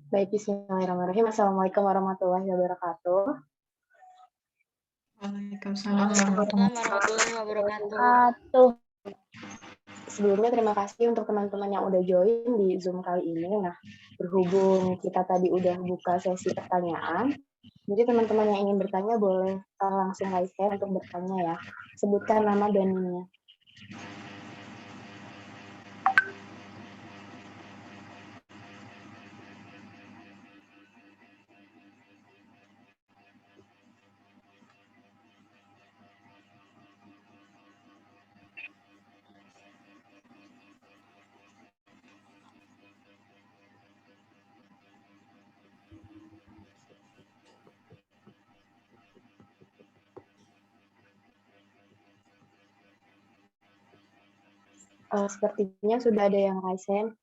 Baik, bismillahirrahmanirrahim. Assalamualaikum warahmatullahi wabarakatuh. Waalaikumsalam warahmatullahi wabarakatuh. Sebelumnya terima kasih untuk teman-teman yang udah join di Zoom kali ini. Nah, berhubung kita tadi udah buka sesi pertanyaan, jadi teman-teman yang ingin bertanya boleh langsung raise hand untuk bertanya ya. Sebutkan nama dan NIM-nya. Sepertinya sudah ada yang raise hand.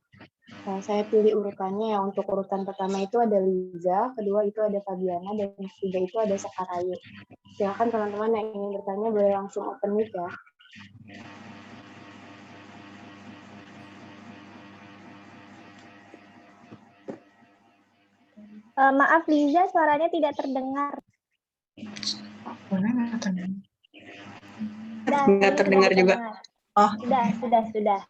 Saya pilih urutannya ya. Untuk urutan pertama itu ada Liza, kedua itu ada Fabiana, dan ketiga itu ada Sekarayu. Silakan teman-teman yang ingin bertanya boleh langsung open mic ya. Maaf Liza, suaranya tidak terdengar. Nggak terdengar juga. Oh. Sudah.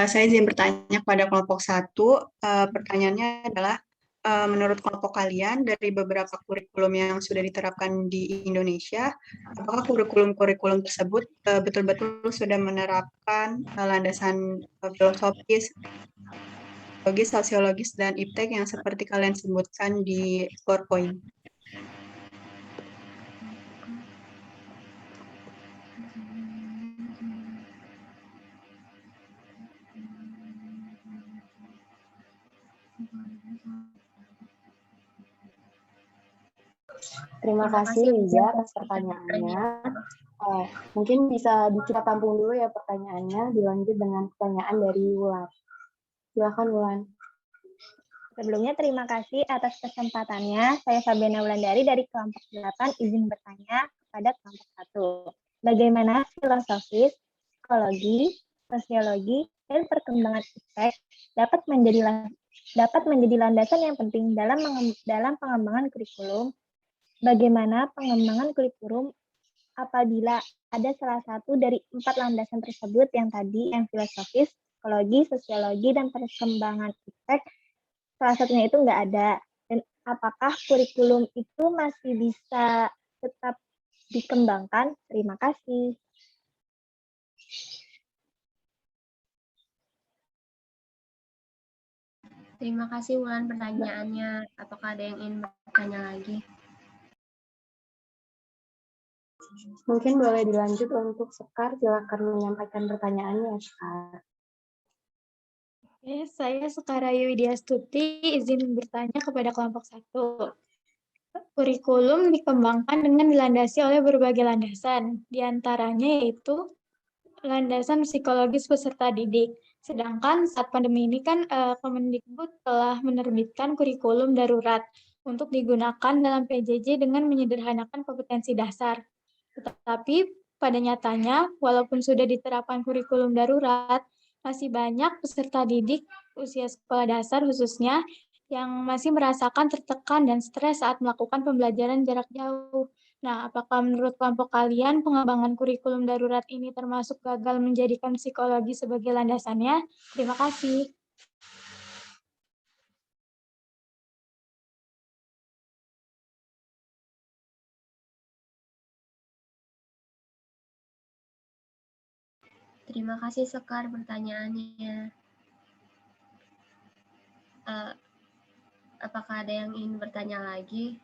Saya izin bertanya kepada kelompok 1. Pertanyaannya adalah, menurut kelompok kalian dari beberapa kurikulum yang sudah diterapkan di Indonesia, apakah kurikulum tersebut betul-betul sudah menerapkan landasan filosofis, logis, sosiologis, dan iptek yang seperti kalian sebutkan di PowerPoint? Terima kasih Liza atas pertanyaannya. Mungkin bisa kita tampung dulu ya pertanyaannya, dilanjut dengan pertanyaan dari Wulan. Silakan Wulan. Sebelumnya terima kasih atas kesempatannya. Saya Fabiana Wulandari dari kelompok 8 izin bertanya kepada kelompok 1. Bagaimana filosofis, psikologi, sosiologi, dan perkembangan iptek dapat menjadi landasan yang penting dalam pengembangan kurikulum? Bagaimana pengembangan kurikulum apabila ada salah satu dari 4 landasan tersebut yang filosofis, psikologi, sosiologi, dan perkembangan iptek, salah satunya itu nggak ada. Dan apakah kurikulum itu masih bisa tetap dikembangkan? Terima kasih. Terima kasih Wulan pertanyaannya. Apakah ada yang ingin bertanya lagi? Mungkin boleh dilanjut untuk Sekar, silakan menyampaikan pertanyaannya Sekar. Saya Sekarayu Widyastuti, izin bertanya kepada kelompok 1. Kurikulum dikembangkan dengan dilandasi oleh berbagai landasan, diantaranya yaitu landasan psikologis peserta didik. Sedangkan saat pandemi ini kan Kemendikbud telah menerbitkan kurikulum darurat untuk digunakan dalam PJJ dengan menyederhanakan kompetensi dasar. Tetapi pada nyatanya, walaupun sudah diterapkan kurikulum darurat, masih banyak peserta didik usia sekolah dasar khususnya yang masih merasakan tertekan dan stres saat melakukan pembelajaran jarak jauh. Nah, apakah menurut kelompok kalian pengembangan kurikulum darurat ini termasuk gagal menjadikan psikologi sebagai landasannya? Terima kasih. Terima kasih Sekar pertanyaannya. Apakah ada yang ingin bertanya lagi?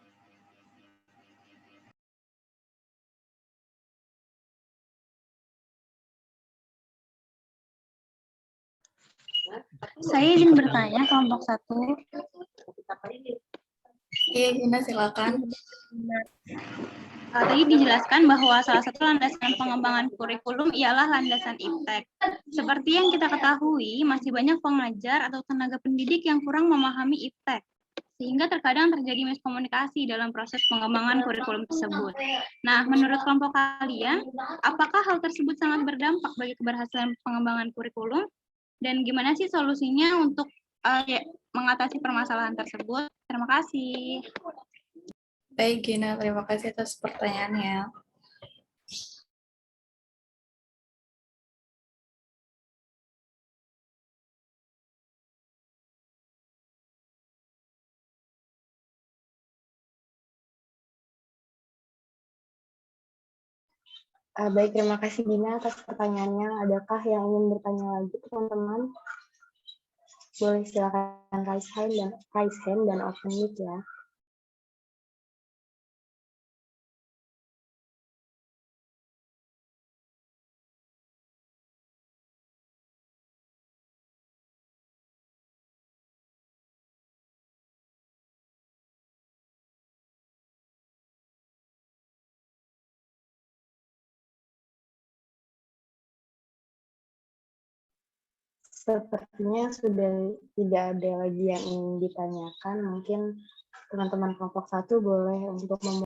Saya izin bertanya kelompok 1. Iya, Gina, silakan. Tadi dijelaskan bahwa salah satu landasan pengembangan kurikulum ialah landasan iptek. Seperti yang kita ketahui, masih banyak pengajar atau tenaga pendidik yang kurang memahami iptek, sehingga terkadang terjadi miskomunikasi dalam proses pengembangan kurikulum tersebut. Nah, menurut kelompok kalian, apakah hal tersebut sangat berdampak bagi keberhasilan pengembangan kurikulum? Dan gimana sih solusinya untuk mengatasi permasalahan tersebut? Terima kasih. Baik, Gina, terima kasih atas pertanyaannya. Baik, terima kasih Gina atas pertanyaannya. Adakah yang ingin bertanya lagi, teman-teman? Boleh silakan raise hand dan open mic ya. Sepertinya sudah tidak ada lagi yang ingin ditanyakan. Mungkin teman-teman kelompok 1 boleh untuk memulai.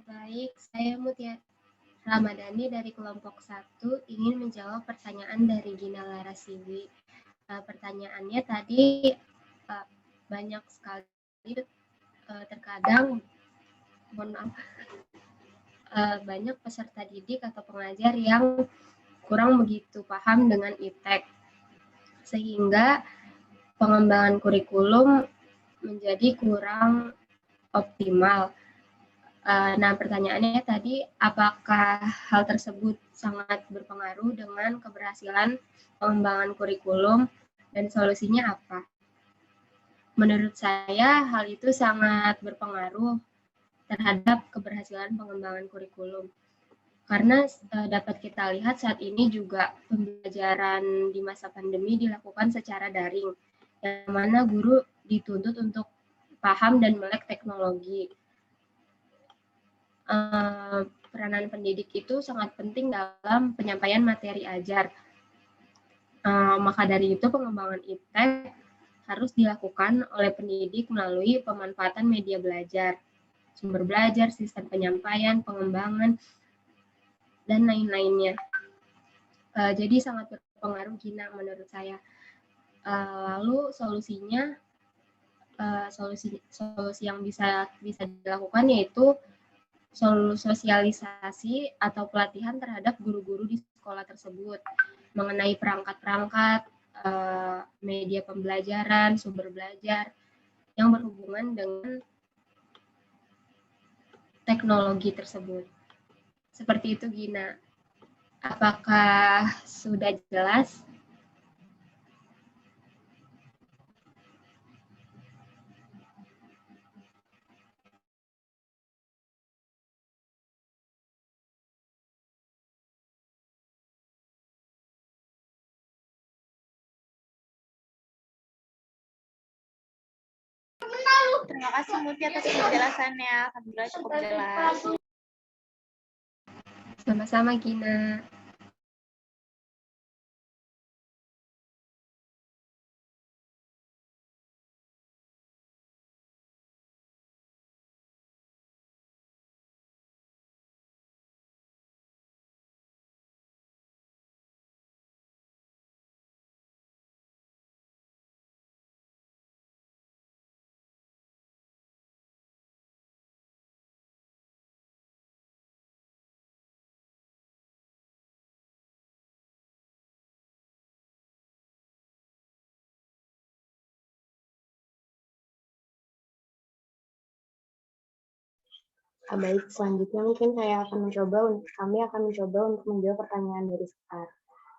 Baik, saya Mutia Ramadhani dari kelompok 1 ingin menjawab pertanyaan dari Gina Larasiwi. Pertanyaannya tadi banyak sekali terkadang banyak peserta didik atau pengajar yang kurang begitu paham dengan iptek, sehingga pengembangan kurikulum menjadi kurang optimal. Nah, pertanyaannya tadi, apakah hal tersebut sangat berpengaruh dengan keberhasilan pengembangan kurikulum dan solusinya apa? Menurut saya, hal itu sangat berpengaruh terhadap keberhasilan pengembangan kurikulum. Karena dapat kita lihat saat ini juga pembelajaran di masa pandemi dilakukan secara daring, yang mana guru dituntut untuk paham dan melek teknologi. Peranan pendidik itu sangat penting dalam penyampaian materi ajar. Maka dari itu pengembangan iptek harus dilakukan oleh pendidik melalui pemanfaatan media belajar, sumber belajar, sistem penyampaian, pengembangan, dan lain-lainnya. Jadi sangat berpengaruh Gina menurut saya. Lalu solusinya, solusi yang bisa dilakukan yaitu sosialisasi atau pelatihan terhadap guru-guru di sekolah tersebut mengenai perangkat-perangkat, media pembelajaran, sumber belajar yang berhubungan dengan teknologi tersebut. Seperti itu Gina. Apakah sudah jelas? Terima kasih Mutia atas penjelasannya. Alhamdulillah cukup jelas. Sama-sama Gina. Baik, selanjutnya mungkin kami akan mencoba untuk menjawab pertanyaan dari Sekar.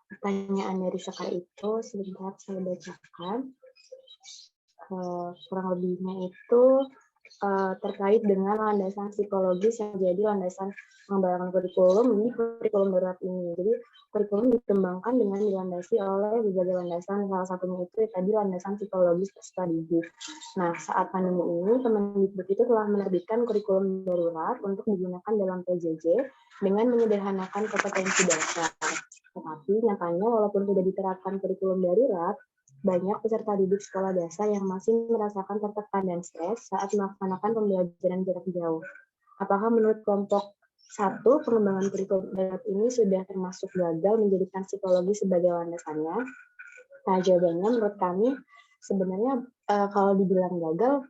Pertanyaan dari Sekar itu sebentar saya bacakan. Kurang lebihnya itu terkait dengan landasan psikologis yang jadi landasan pengembangan kurikulum di kurikulum darurat ini. Jadi kurikulum dikembangkan dengan dilandasi oleh berbagai landasan, salah satunya itu tadi landasan psikologis peserta didik. Nah, saat pandemi ini, Kemendikbud itu telah menerbitkan kurikulum darurat untuk digunakan dalam PJJ dengan menyederhanakan kompetensi dasar. Tetapi nyatanya walaupun sudah diterapkan kurikulum darurat, banyak peserta didik sekolah dasar yang masih merasakan tertekan dan stres saat melaksanakan pembelajaran jarak jauh. Apakah menurut kelompok 1, pengembangan kurikulum darurat ini sudah termasuk gagal menjadikan psikologi sebagai landasannya? Nah, jawabannya menurut kami sebenarnya kalau dibilang gagal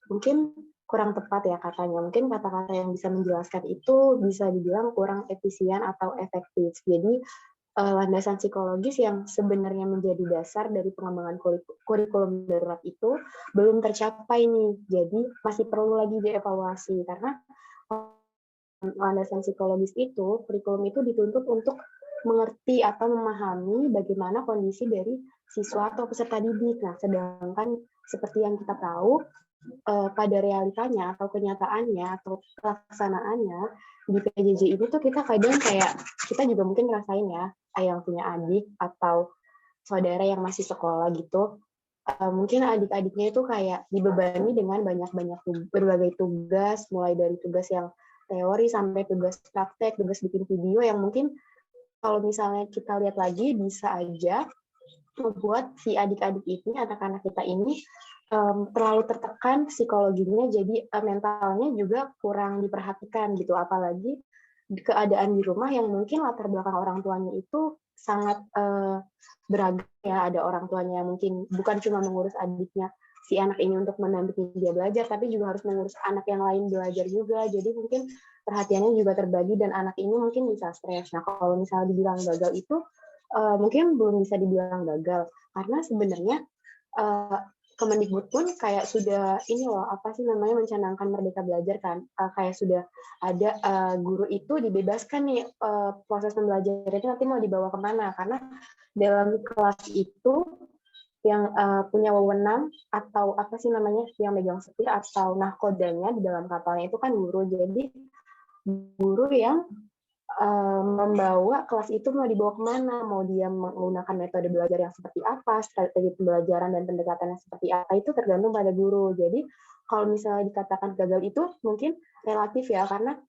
mungkin kurang tepat ya katanya. Mungkin kata-kata yang bisa menjelaskan itu bisa dibilang kurang efisien atau efektif. Jadi landasan psikologis yang sebenarnya menjadi dasar dari pengembangan kurikulum darurat itu belum tercapai nih. Jadi masih perlu lagi dievaluasi karena landasan psikologis itu, kurikulum itu dituntut untuk mengerti atau memahami bagaimana kondisi dari siswa atau peserta didik. Nah, sedangkan seperti yang kita tahu, pada realitanya atau kenyataannya atau pelaksanaannya di PJJ ini tuh kita kadang kita juga mungkin ngerasain ya, yang punya adik atau saudara yang masih sekolah gitu, mungkin adik-adiknya itu kayak dibebani dengan berbagai tugas, mulai dari tugas yang teori sampai tugas praktek, tugas bikin video yang mungkin kalau misalnya kita lihat lagi bisa aja membuat si adik-adik ini, anak-anak kita ini terlalu tertekan psikologinya, jadi mentalnya juga kurang diperhatikan gitu, apalagi keadaan di rumah yang mungkin latar belakang orang tuanya itu sangat beragam ya. Ada orang tuanya yang mungkin bukan cuma mengurus adiknya si anak ini untuk mendampingi dia belajar, tapi juga harus mengurus anak yang lain belajar juga. Jadi mungkin perhatiannya juga terbagi dan anak ini mungkin bisa stres. Nah, kalau misalnya dibilang gagal itu mungkin belum bisa dibilang gagal karena sebenarnya Kemendikbud pun kayak sudah mencanangkan Merdeka Belajar kan, kayak sudah ada guru itu dibebaskan nih proses pembelajaran itu nanti mau dibawa kemana, karena dalam kelas itu yang punya wewenang atau yang megang setir atau nahkodanya di dalam kapalnya itu kan guru. Jadi guru yang membawa kelas itu mau dibawa kemana, mau dia menggunakan metode belajar yang seperti apa, strategi pembelajaran dan pendekatannya seperti apa, itu tergantung pada guru. Jadi kalau misalnya dikatakan gagal itu mungkin relatif ya, karena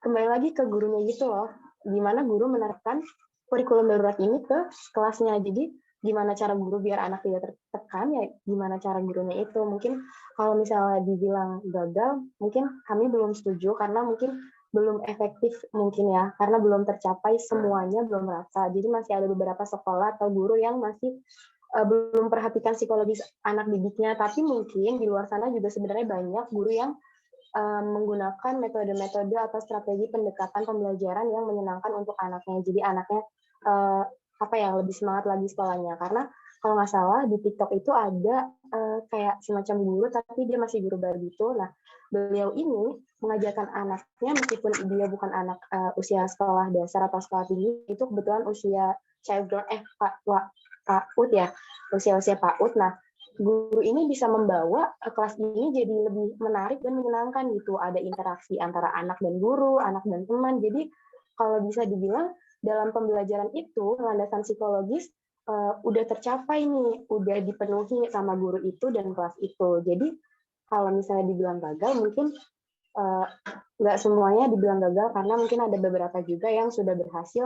kembali lagi ke gurunya gitu loh, gimana guru menerapkan kurikulum darurat ini ke kelasnya. Jadi gimana cara guru biar anak tidak tertekan, ya gimana cara gurunya itu. Mungkin kalau misalnya dibilang gagal, mungkin kami belum setuju karena mungkin belum efektif mungkin ya, karena belum tercapai semuanya, belum merata. Jadi masih ada beberapa sekolah atau guru yang masih belum perhatikan psikologis anak didiknya, tapi mungkin di luar sana juga sebenarnya banyak guru yang menggunakan metode-metode atau strategi pendekatan pembelajaran yang menyenangkan untuk anaknya. Jadi anaknya lebih semangat lagi sekolahnya. Karena kalau nggak salah di TikTok itu ada kayak semacam guru tapi dia masih guru baru gitu. Nah, beliau ini mengajarkan anaknya meskipun dia bukan anak usia sekolah dasar atau sekolah tinggi, itu kebetulan usia PAUD ya, usia PAUD. Nah, guru ini bisa membawa kelas ini jadi lebih menarik dan menyenangkan gitu. Ada interaksi antara anak dan guru, anak dan teman. Jadi kalau bisa dibilang dalam pembelajaran itu landasan psikologis udah tercapai nih, udah dipenuhi sama guru itu dan kelas itu. Jadi kalau misalnya dibilang gagal, mungkin nggak semuanya dibilang gagal karena mungkin ada beberapa juga yang sudah berhasil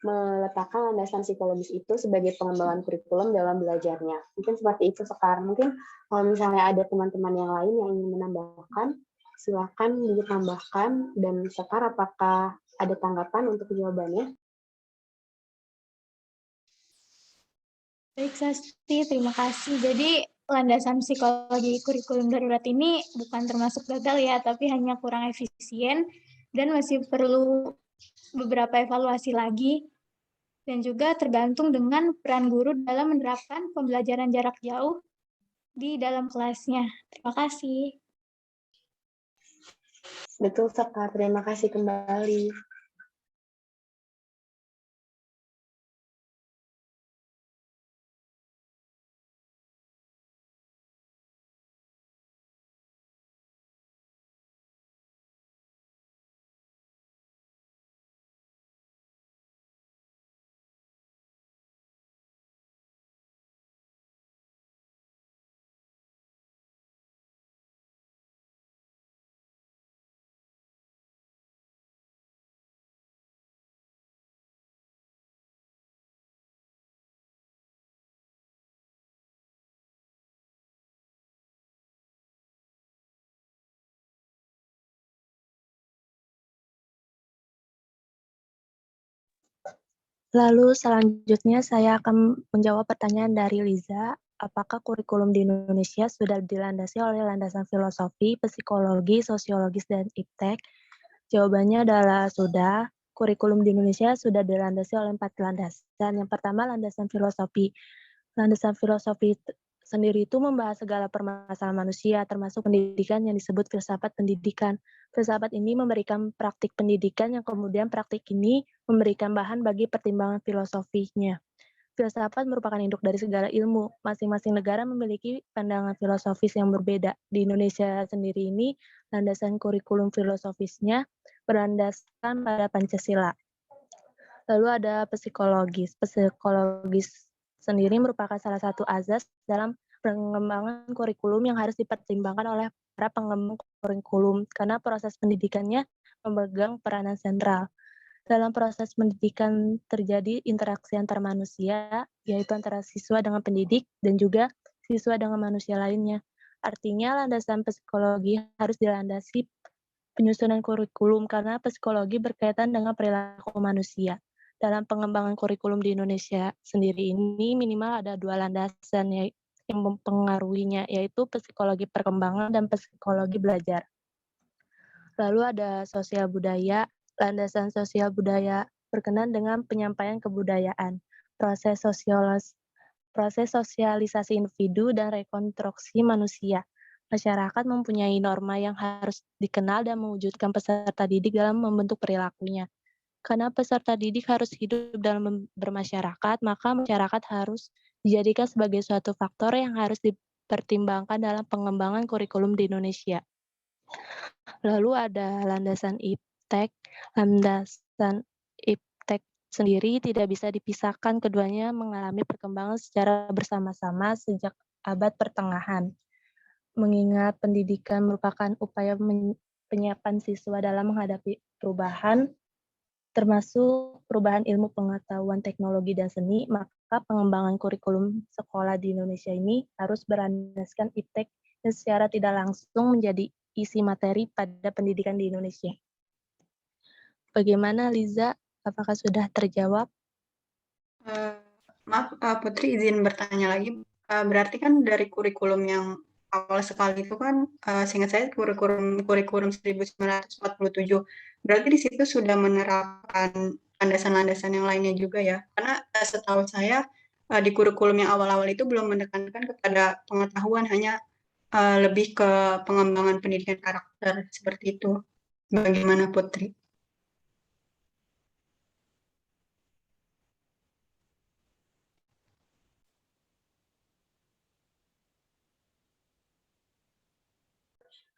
meletakkan landasan psikologis itu sebagai pengembangan kurikulum dalam belajarnya. Mungkin seperti itu sekarang. Mungkin kalau misalnya ada teman-teman yang lain yang ingin menambahkan, silakan ditambahkan. Dan Sekar, apakah ada tanggapan untuk jawabannya? Baik, Sasti, terima kasih. Jadi, landasan psikologi kurikulum darurat ini bukan termasuk gagal ya, tapi hanya kurang efisien dan masih perlu beberapa evaluasi lagi. Dan juga tergantung dengan peran guru dalam menerapkan pembelajaran jarak jauh di dalam kelasnya. Terima kasih. Betul, Sekar. Terima kasih kembali. Lalu selanjutnya saya akan menjawab pertanyaan dari Liza. Apakah kurikulum di Indonesia sudah dilandasi oleh landasan filosofi, psikologi, sosiologis, dan iptek? Jawabannya adalah sudah. Kurikulum di Indonesia sudah dilandasi oleh 4 landasan. Yang pertama, landasan filosofi. Landasan filosofi sendiri itu membahas segala permasalahan manusia, termasuk pendidikan yang disebut filsafat pendidikan. Filsafat ini memberikan praktik pendidikan yang kemudian praktik ini memberikan bahan bagi pertimbangan filosofinya. Filsafat merupakan induk dari segala ilmu. Masing-masing negara memiliki pandangan filosofis yang berbeda. Di Indonesia sendiri ini, landasan kurikulum filosofisnya berlandaskan pada Pancasila. Lalu ada psikologis. Psikologis sendiri merupakan salah satu azas dalam pengembangan kurikulum yang harus dipertimbangkan oleh para pengembang kurikulum, karena proses pendidikannya memegang peranan sentral. Dalam proses pendidikan terjadi interaksi antar manusia, yaitu antara siswa dengan pendidik dan juga siswa dengan manusia lainnya. Artinya landasan psikologi harus dilandasi penyusunan kurikulum karena psikologi berkaitan dengan perilaku manusia. Dalam pengembangan kurikulum di Indonesia sendiri ini minimal ada 2 landasan yang mempengaruhinya, yaitu psikologi perkembangan dan psikologi belajar. Lalu ada sosial budaya. Landasan sosial budaya berkenan dengan penyampaian kebudayaan, proses sosialisasi individu, dan rekonstruksi manusia. Masyarakat mempunyai norma yang harus dikenal dan mewujudkan peserta didik dalam membentuk perilakunya. Karena peserta didik harus hidup dalam bermasyarakat, maka masyarakat harus dijadikan sebagai suatu faktor yang harus dipertimbangkan dalam pengembangan kurikulum di Indonesia. Lalu ada landasan iptek. Landasan iptek sendiri tidak bisa dipisahkan, keduanya mengalami perkembangan secara bersama-sama sejak abad pertengahan. Mengingat pendidikan merupakan upaya penyiapan siswa dalam menghadapi perubahan, termasuk perubahan ilmu pengetahuan, teknologi, dan seni, maka pengembangan kurikulum sekolah di Indonesia ini harus berlandaskan iptek dan secara tidak langsung menjadi isi materi pada pendidikan di Indonesia. Bagaimana, Liza? Apakah sudah terjawab? Maaf, Putri izin bertanya lagi. Berarti kan dari kurikulum yang awal sekali itu kan, seingat saya kurikulum 1947. Berarti di situ sudah menerapkan landasan-landasan yang lainnya juga ya? Karena setahu saya di kurikulum yang awal-awal itu belum menekankan kepada pengetahuan, hanya lebih ke pengembangan pendidikan karakter seperti itu. Bagaimana Putri?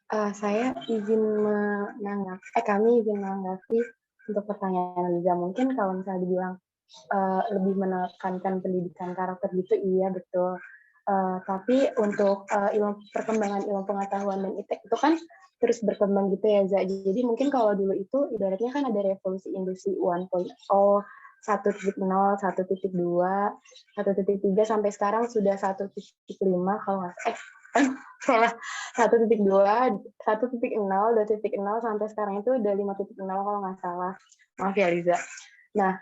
Kami izin menanggapi untuk pertanyaan Liza. Mungkin kalau misalnya dibilang lebih menekankan pendidikan karakter gitu, iya betul. Tapi untuk perkembangan ilmu pengetahuan dan iptek itu kan terus berkembang gitu ya, Za. Jadi mungkin kalau dulu itu ibaratnya kan ada revolusi industri 1.0, 1.0, 1.2, 1.3 sampai sekarang sudah 1.5 kalau nggak salah 1.2, 1.0, 2.0 sampai sekarang itu udah 5.0 kalau nggak salah. Maaf ya Liza. Nah,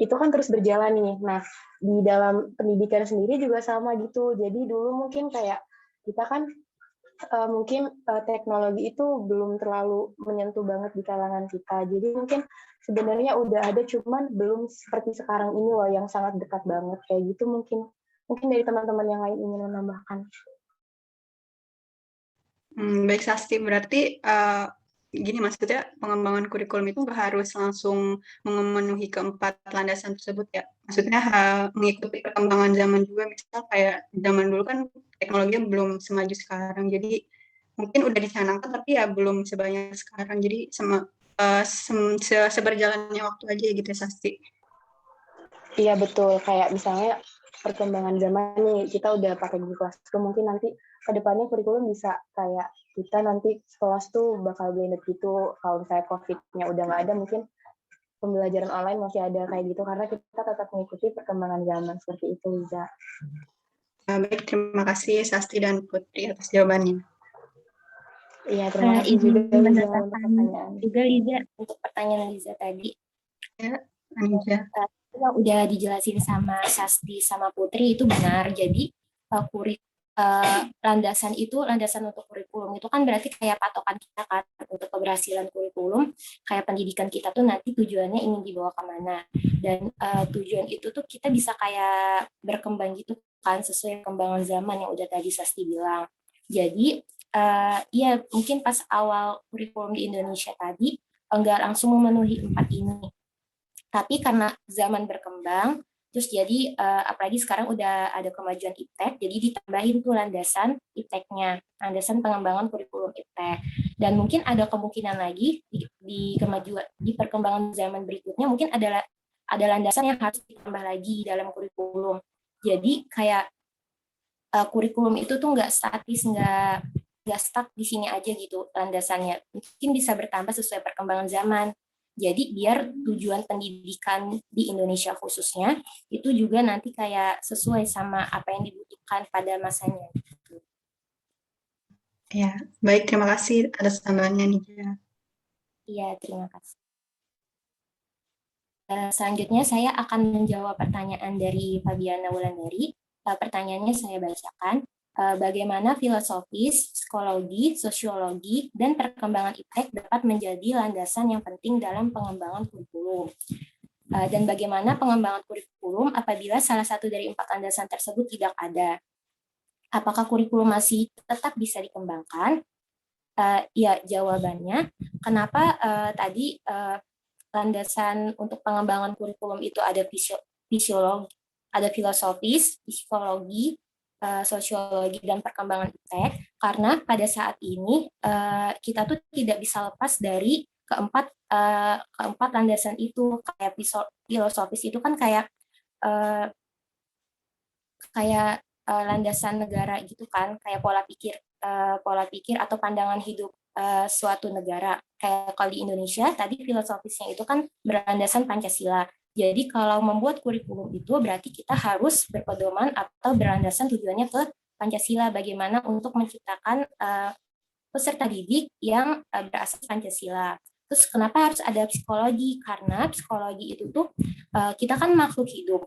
itu kan terus berjalan nih. Nah, di dalam pendidikan sendiri juga sama gitu. Jadi dulu mungkin kayak kita kan mungkin teknologi itu belum terlalu menyentuh banget di kalangan kita. Jadi mungkin sebenarnya udah ada, cuman belum seperti sekarang ini loh yang sangat dekat banget kayak gitu. Mungkin dari teman-teman yang lain ingin menambahkan. Baik Sasti, berarti gini maksudnya pengembangan kurikulum itu nggak harus langsung memenuhi keempat landasan tersebut ya. Maksudnya mengikuti perkembangan zaman juga, misal kayak zaman dulu kan teknologinya belum semaju sekarang, jadi mungkin udah dicanangkan tapi ya belum sebanyak sekarang. Jadi seberjalannya waktu aja gitu ya, Sasti. Iya betul, kayak misalnya perkembangan zaman nih, kita udah pakai Google Classroom, mungkin nanti ke depannya kurikulum bisa kayak kita nanti kelas tuh bakal blended gitu, kalau misalnya COVID-nya udah nggak ada, mungkin pembelajaran online masih ada kayak gitu, karena kita tetap mengikuti perkembangan zaman, seperti itu, Liza. Baik, terima kasih Sasti dan Putri atas jawabannya. Iya, terima kasih juga Liza untuk pertanyaan. Juga Liza, untuk pertanyaan Liza tadi. Ya, Anija. Yang udah dijelasin sama Sasti sama Putri itu benar. Jadi landasan untuk kurikulum itu kan berarti kayak patokan kita kan untuk keberhasilan kurikulum, kayak pendidikan kita tuh nanti tujuannya ingin dibawa kemana, dan tujuan itu tuh kita bisa kayak berkembang gitu kan sesuai perkembangan zaman yang udah tadi Sasti bilang. Jadi ya mungkin pas awal kurikulum di Indonesia tadi enggak langsung memenuhi 4 ini, tapi karena zaman berkembang, terus jadi apalagi sekarang udah ada kemajuan IPTEK, jadi ditambahin tuh landasan IPTEK-nya, landasan pengembangan kurikulum IPTEK. Dan mungkin ada kemungkinan lagi di perkembangan zaman berikutnya mungkin ada landasan yang harus ditambah lagi dalam kurikulum. Jadi kayak kurikulum itu tuh nggak statis, nggak stuck di sini aja gitu landasannya. Mungkin bisa bertambah sesuai perkembangan zaman. Jadi biar tujuan pendidikan di Indonesia khususnya itu juga nanti kayak sesuai sama apa yang dibutuhkan pada masanya. Ya, baik, terima kasih atas tambahannya Nija. Iya, terima kasih. Selanjutnya saya akan menjawab pertanyaan dari Fabiana Wulandari. Pertanyaannya saya bacakan. Bagaimana filosofis, psikologi, sosiologi, dan perkembangan IPTEK dapat menjadi landasan yang penting dalam pengembangan kurikulum. Dan bagaimana pengembangan kurikulum apabila salah satu dari 4 landasan tersebut tidak ada. Apakah kurikulum masih tetap bisa dikembangkan? Ya, jawabannya, kenapa tadi landasan untuk pengembangan kurikulum itu ada fisiologi, ada filosofis, psikologi, sosiologi, dan perkembangan IPTEK, karena pada saat ini kita tuh tidak bisa lepas dari keempat landasan itu. Kayak filosofis itu kan kayak landasan negara gitu kan, kayak pola pikir atau pandangan hidup suatu negara. Kayak kalau di Indonesia tadi filosofisnya itu kan berlandasan Pancasila. Jadi kalau membuat kurikulum itu berarti kita harus berpedoman atau berlandasan tujuannya ke Pancasila, bagaimana untuk menciptakan peserta didik yang berasas Pancasila. Terus kenapa harus ada psikologi? Karena psikologi itu tuh kita kan makhluk hidup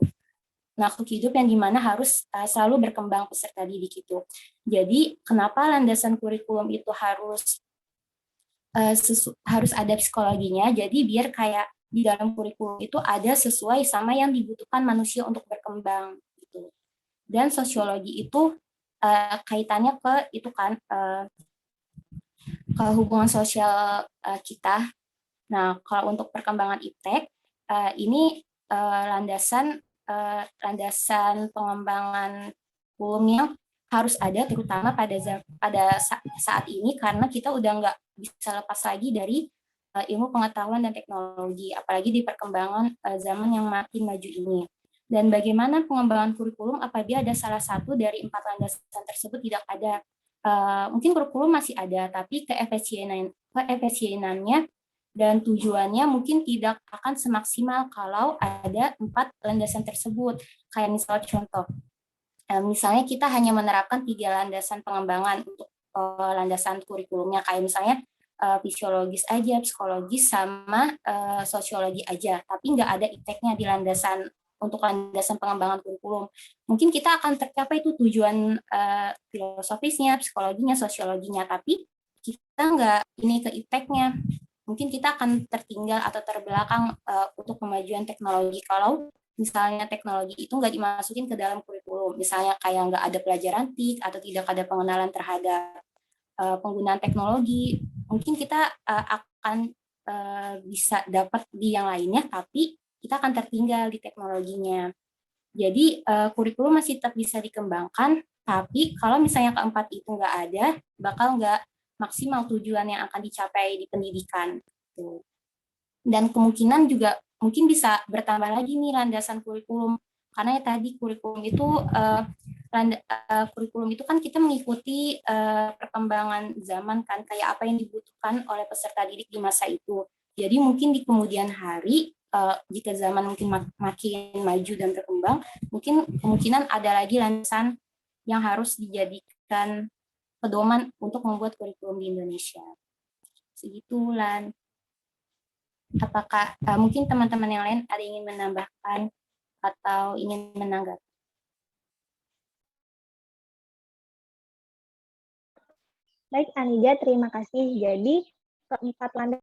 yang dimana harus selalu berkembang peserta didik itu. Jadi kenapa landasan kurikulum itu harus ada psikologinya? Jadi biar kayak di dalam kurikulum itu ada sesuai sama yang dibutuhkan manusia untuk berkembang gitu. Dan sosiologi itu kaitannya ke itu kan ke hubungan sosial kita. Nah, kalau untuk perkembangan IPTEK ini landasan pengembangan kurikulum yang harus ada, terutama pada saat ini, karena kita udah nggak bisa lepas lagi dari ilmu pengetahuan dan teknologi, apalagi di perkembangan zaman yang makin maju ini. Dan bagaimana pengembangan kurikulum apabila ada salah satu dari 4 landasan tersebut tidak ada? Mungkin kurikulum masih ada, tapi keefisienannya dan tujuannya mungkin tidak akan semaksimal kalau ada 4 landasan tersebut. Kayak misalnya contoh, misalnya kita hanya menerapkan 3 landasan pengembangan untuk landasan kurikulumnya, kayak misalnya fisiologis aja, psikologis, sama sosiologi aja, tapi nggak ada IPTEK-nya di landasan untuk landasan pengembangan kurikulum. Mungkin kita akan tercapai itu tujuan filosofisnya, psikologinya, sosiologinya, tapi kita nggak ini ke IPTEK-nya. Mungkin kita akan tertinggal atau terbelakang untuk kemajuan teknologi kalau misalnya teknologi itu nggak dimasukin ke dalam kurikulum. Misalnya kayak nggak ada pelajaran TIK atau tidak ada pengenalan terhadap penggunaan teknologi, mungkin kita akan bisa dapat di yang lainnya, tapi kita akan tertinggal di teknologinya. Jadi kurikulum masih tetap bisa dikembangkan, tapi kalau misalnya keempat itu nggak ada, bakal nggak maksimal tujuan yang akan dicapai di pendidikan. Dan kemungkinan juga mungkin bisa bertambah lagi nih landasan kurikulum, karena ya tadi kurikulum itu kan kita mengikuti perkembangan zaman kan, kayak apa yang dibutuhkan oleh peserta didik di masa itu. Jadi mungkin di kemudian hari jika zaman mungkin makin maju dan berkembang, mungkin kemungkinan ada lagi landasan yang harus dijadikan pedoman untuk membuat kurikulum di Indonesia. Segitu, Lan. Apakah mungkin teman-teman yang lain ada yang ingin menambahkan atau ingin menanggapi? Baik, Anija, terima kasih. Jadi, keempat landasan